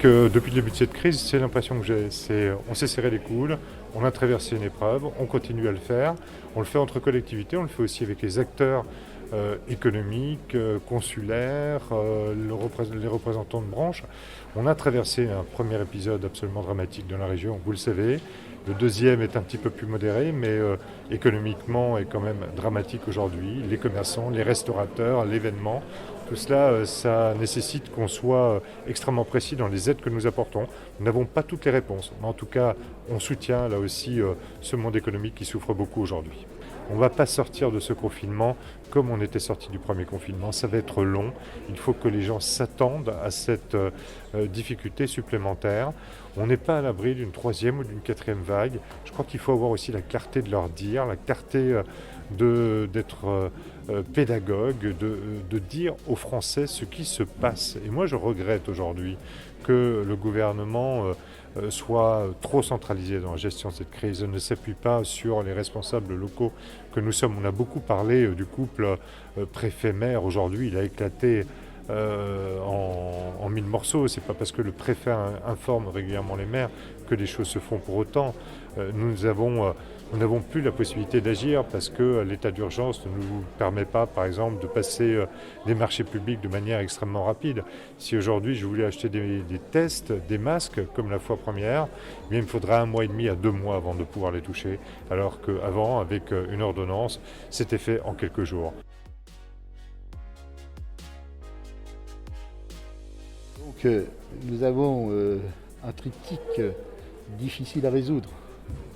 depuis le début de cette crise, c'est l'impression que j'ai. On s'est serré les coudes, on a traversé une épreuve, on continue à le faire. On le fait entre collectivités, on le fait aussi avec les acteurs économiques, consulaires, les représentants de branches. On a traversé un premier épisode absolument dramatique dans la région, vous le savez. Le deuxième est un petit peu plus modéré, mais économiquement est quand même dramatique aujourd'hui. Les commerçants, les restaurateurs, l'événement, tout cela, ça nécessite qu'on soit extrêmement précis dans les aides que nous apportons. Nous n'avons pas toutes les réponses, mais en tout cas, on soutient là aussi ce monde économique qui souffre beaucoup aujourd'hui. On ne va pas sortir de ce confinement comme on était sorti du premier confinement. Ça va être long. Il faut que les gens s'attendent à cette difficulté supplémentaire. On n'est pas à l'abri d'une troisième ou d'une quatrième vague. Je crois qu'il faut avoir aussi la clarté de leur dire, la clarté d'être pédagogue, de dire aux Français ce qui se passe. Et moi, je regrette aujourd'hui que le gouvernement soit trop centralisé dans la gestion de cette crise, ne s'appuie pas sur les responsables locaux que nous sommes. On a beaucoup parlé du couple préfet-maire. Aujourd'hui, il a éclaté en mille morceaux. C'est pas parce que le préfet informe régulièrement les maires que les choses se font pour autant. Nous n'avons plus la possibilité d'agir parce que l'état d'urgence ne nous permet pas, par exemple, de passer des marchés publics de manière extrêmement rapide. Si aujourd'hui je voulais acheter des tests, des masques, comme la fois première, eh bien, il me faudra 1 mois et demi à 2 mois avant de pouvoir les toucher, alors qu'avant, avec une ordonnance, c'était fait en quelques jours. Donc nous avons un triptyque difficile à résoudre.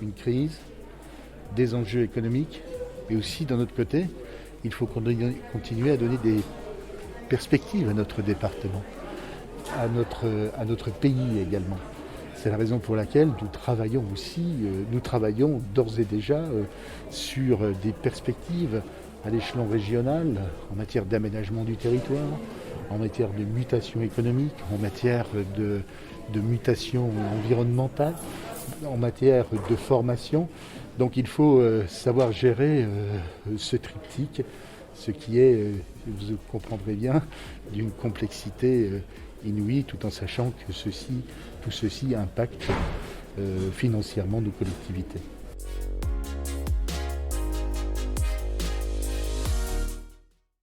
Une crise, des enjeux économiques, et aussi d'un autre côté, il faut continuer à donner des perspectives à notre département, à notre pays également. C'est la raison pour laquelle nous travaillons d'ores et déjà sur des perspectives à l'échelon régional en matière d'aménagement du territoire, en matière de mutation économique, en matière de mutation environnementale, en matière de formation. Donc il faut savoir gérer ce triptyque, ce qui est, vous comprendrez bien, d'une complexité inouïe, tout en sachant que tout ceci impacte financièrement nos collectivités.